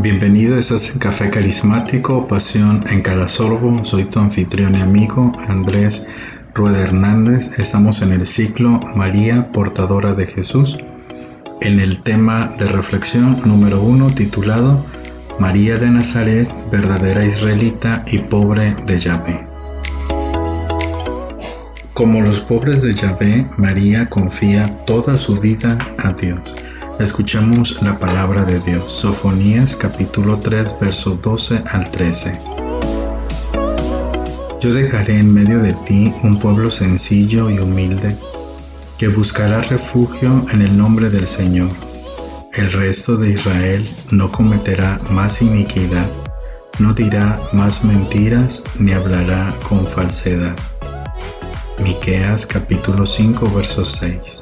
Bienvenido, estás en Café Carismático, pasión en cada sorbo. Soy tu anfitrión y amigo Andrés Rueda Hernández. Estamos en el ciclo María, portadora de Jesús, en el tema de reflexión número 1 titulado María de Nazaret, verdadera israelita y pobre de Yahvé. Como los pobres de Yahvé, María confía toda su vida a Dios. Escuchemos la palabra de Dios. Sofonías capítulo 3, versos 12 al 13. Yo dejaré en medio de ti un pueblo sencillo y humilde, que buscará refugio en el nombre del Señor. El resto de Israel no cometerá más iniquidad, no dirá más mentiras, ni hablará con falsedad. Miqueas capítulo 5, verso 6.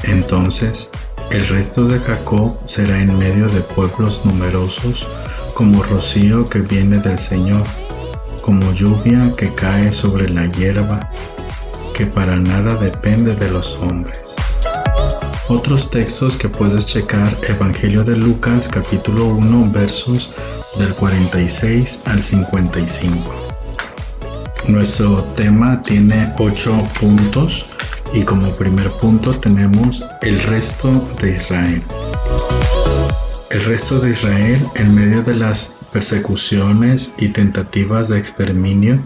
Entonces, el resto de Jacob será en medio de pueblos numerosos, como rocío que viene del Señor, como lluvia que cae sobre la hierba, que para nada depende de los hombres. Otros textos que puedes checar: Evangelio de Lucas, capítulo 1, versos del 46 al 55. Nuestro tema tiene 8 puntos. Y como primer punto tenemos el resto de Israel. El resto de Israel, en medio de las persecuciones y tentativas de exterminio,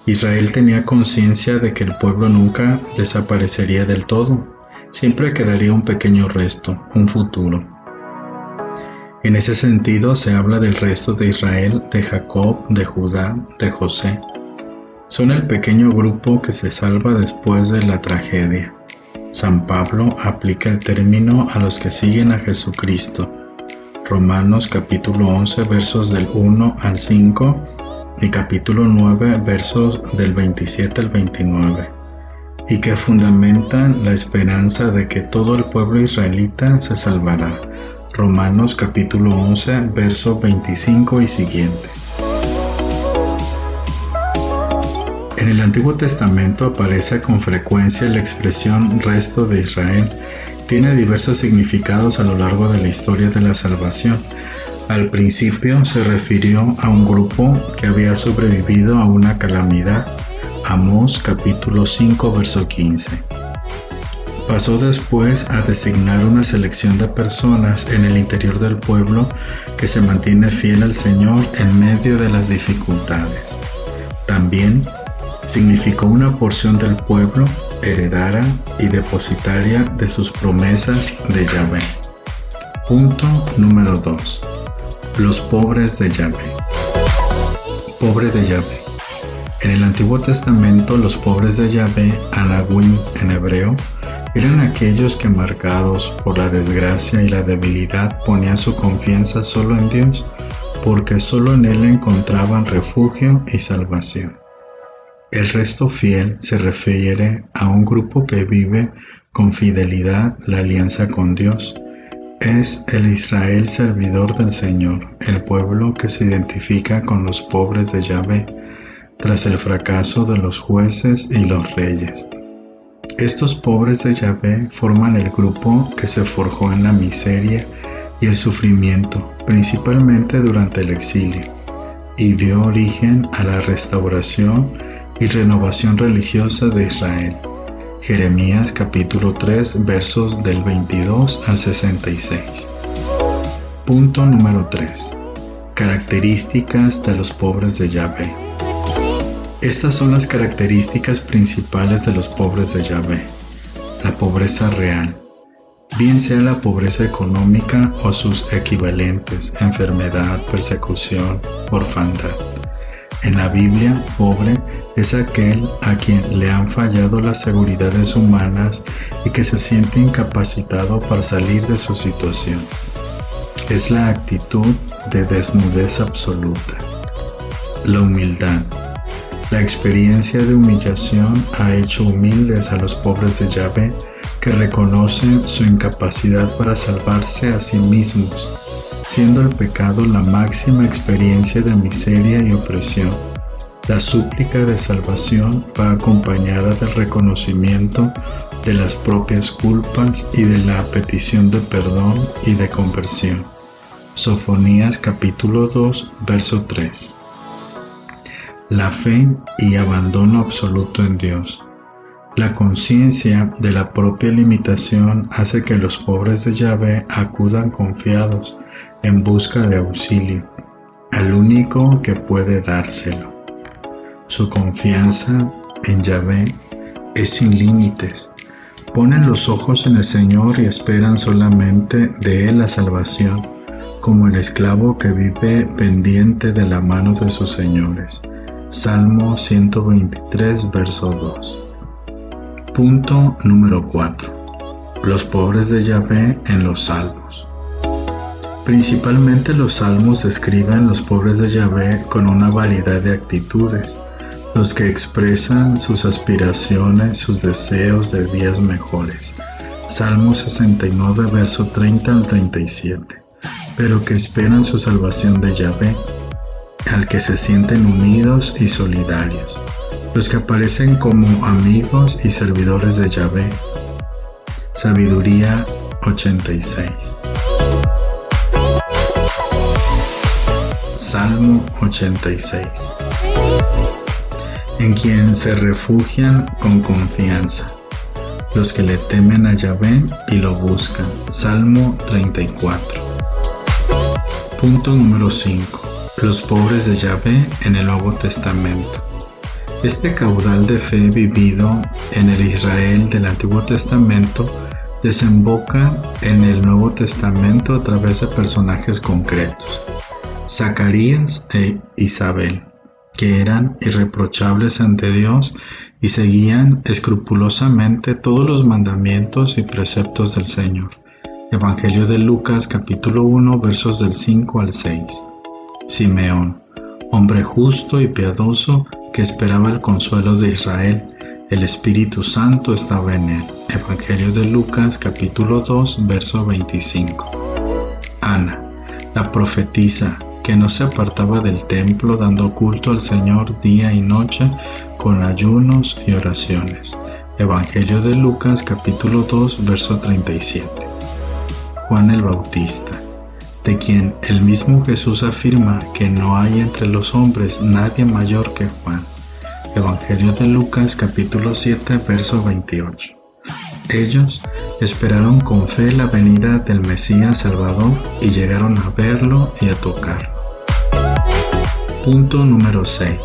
Israel tenía conciencia de que el pueblo nunca desaparecería del todo. Siempre quedaría un pequeño resto, un futuro. En ese sentido se habla del resto de Israel, de Jacob, de Judá, de José. Son el pequeño grupo que se salva después de la tragedia. San Pablo aplica el término a los que siguen a Jesucristo. Romanos capítulo 11 versos del 1 al 5 y capítulo 9 versos del 27 al 29, y que fundamentan la esperanza de que todo el pueblo israelita se salvará. Romanos capítulo 11 verso 25 y siguiente. En el Antiguo Testamento aparece con frecuencia la expresión resto de Israel. Tiene diversos significados a lo largo de la historia de la salvación. Al principio se refirió a un grupo que había sobrevivido a una calamidad. Amós capítulo 5 verso 15. Pasó después a designar una selección de personas en el interior del pueblo que se mantiene fiel al Señor en medio de las dificultades. También significó una porción del pueblo heredara y depositaria de sus promesas de Yahvé. Punto número 2. Los pobres de Yahvé. Pobre de Yahvé. En el Antiguo Testamento, los pobres de Yahvé, Anahuim en hebreo, eran aquellos que, marcados por la desgracia y la debilidad, ponían su confianza solo en Dios, porque solo en Él encontraban refugio y salvación. El resto fiel se refiere a un grupo que vive con fidelidad la alianza con Dios. Es el Israel servidor del Señor, el pueblo que se identifica con los pobres de Yahvé tras el fracaso de los jueces y los reyes. Estos pobres de Yahvé forman el grupo que se forjó en la miseria y el sufrimiento, principalmente durante el exilio, y dio origen a la restauración y renovación religiosa de Israel. Jeremías capítulo 3 versos del 22 al 66. Punto número 3. Características de los pobres de Yahvé. Estas son las características principales de los pobres de Yahvé. La pobreza real, bien sea la pobreza económica o sus equivalentes, enfermedad, persecución, orfandad. En la Biblia, pobre es aquel a quien le han fallado las seguridades humanas y que se siente incapacitado para salir de su situación. Es la actitud de desnudez absoluta. La humildad. La experiencia de humillación ha hecho humildes a los pobres de Yahvé, que reconocen su incapacidad para salvarse a sí mismos, siendo el pecado la máxima experiencia de miseria y opresión. La súplica de salvación va acompañada del reconocimiento de las propias culpas y de la petición de perdón y de conversión. Sofonías capítulo 2, verso 3. La fe y abandono absoluto en Dios. La conciencia de la propia limitación hace que los pobres de Yahvé acudan confiados en busca de auxilio, al único que puede dárselo. Su confianza en Yahvé es sin límites. Ponen los ojos en el Señor y esperan solamente de Él la salvación, como el esclavo que vive pendiente de la mano de sus señores. Salmo 123, verso 2. Punto número 4. Los pobres de Yahvé en los salmos. Principalmente los salmos describen los pobres de Yahvé con una variedad de actitudes, los que expresan sus aspiraciones, sus deseos de días mejores. Salmo 69, verso 30 al 37. Pero que esperan su salvación de Yahvé, al que se sienten unidos y solidarios, los que aparecen como amigos y servidores de Yahvé. Sabiduría 86. Salmo 86. En quien se refugian con confianza, los que le temen a Yahvé y lo buscan. Salmo 34. Punto número 5. Los pobres de Yahvé en el Nuevo Testamento. Este caudal de fe vivido en el Israel del Antiguo Testamento desemboca en el Nuevo Testamento a través de personajes concretos. Zacarías e Isabel, que eran irreprochables ante Dios y seguían escrupulosamente todos los mandamientos y preceptos del Señor. Evangelio de Lucas capítulo 1 versos del 5 al 6. Simeón, hombre justo y piadoso que esperaba el consuelo de Israel. El Espíritu Santo estaba en él. Evangelio de Lucas capítulo 2 verso 25. Ana, la profetisa, que no se apartaba del templo dando culto al Señor día y noche con ayunos y oraciones. Evangelio de Lucas capítulo 2 verso 37. Juan el Bautista, de quien el mismo Jesús afirma que no hay entre los hombres nadie mayor que Juan. Evangelio de Lucas capítulo 7 verso 28. Ellos esperaron con fe la venida del Mesías Salvador y llegaron a verlo y a tocarlo. Punto número 6.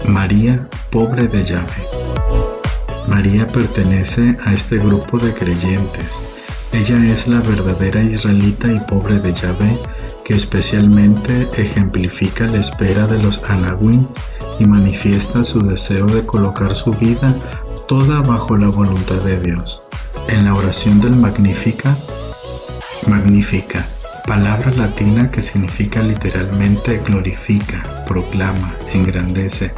María, pobre de Yahvé. María pertenece a este grupo de creyentes. Ella es la verdadera israelita y pobre de Yahvé, que especialmente ejemplifica la espera de los Anahuim y manifiesta su deseo de colocar su vida toda bajo la voluntad de Dios. En la oración del Magnificat, palabra latina que significa literalmente glorifica, proclama, engrandece.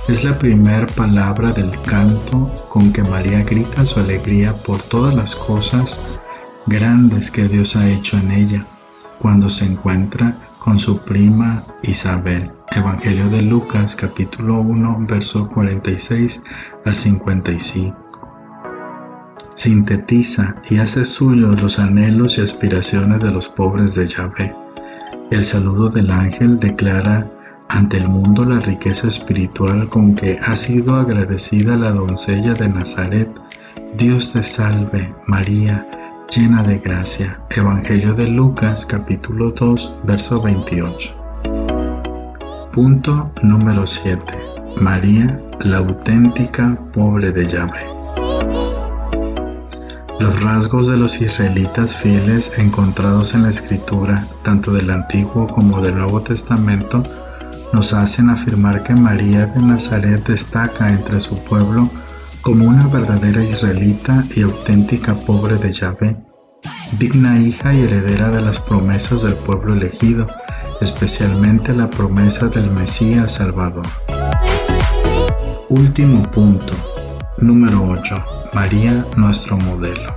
Es la primera palabra del canto con que María grita su alegría por todas las cosas grandes que Dios ha hecho en ella, cuando se encuentra con su prima Isabel. Evangelio de Lucas capítulo 1 verso 46 al 55. Sintetiza y hace suyos los anhelos y aspiraciones de los pobres de Yahvé. El saludo del ángel declara ante el mundo la riqueza espiritual con que ha sido agradecida la doncella de Nazaret. Dios te salve, María, llena de gracia. Evangelio de Lucas capítulo 2 verso 28. Punto número 7. María, la auténtica pobre de Yahvé. Los rasgos de los israelitas fieles encontrados en la Escritura, tanto del Antiguo como del Nuevo Testamento, nos hacen afirmar que María de Nazaret destaca entre su pueblo como una verdadera israelita y auténtica pobre de Yahvé, digna hija y heredera de las promesas del pueblo elegido, especialmente la promesa del Mesías Salvador. Último punto, número 8. María, nuestro modelo.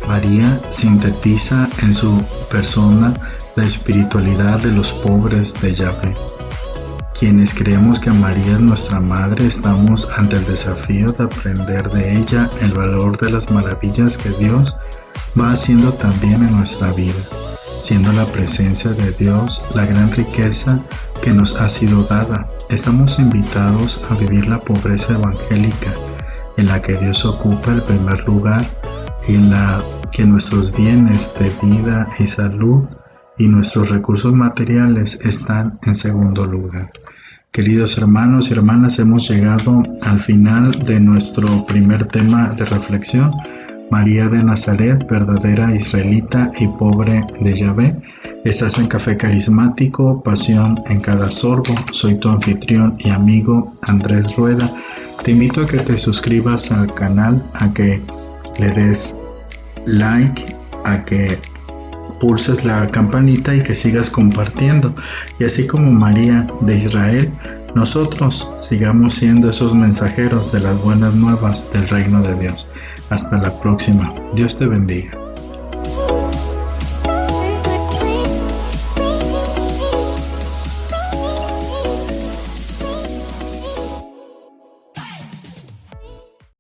María sintetiza en su persona la espiritualidad de los pobres de Yahvé. Quienes creemos que María es nuestra madre, estamos ante el desafío de aprender de ella el valor de las maravillas que Dios va haciendo también en nuestra vida. siendo la presencia de Dios la gran riqueza que nos ha sido dada. Estamos invitados a vivir la pobreza evangélica, en la que Dios ocupa el primer lugar y en la que nuestros bienes de vida y salud y nuestros recursos materiales están en segundo lugar. Queridos hermanos y hermanas, hemos llegado al final de nuestro primer tema de reflexión. María de Nazaret, verdadera israelita y pobre de Yahvé. Estás en Café Carismático, pasión en cada sorbo. Soy tu anfitrión y amigo Andrés Rueda. Te invito a que te suscribas al canal, a que le des like, a que pulses la campanita y que sigas compartiendo. Y así como María de Israel, nosotros sigamos siendo esos mensajeros de las buenas nuevas del reino de Dios. Hasta la próxima. Dios te bendiga.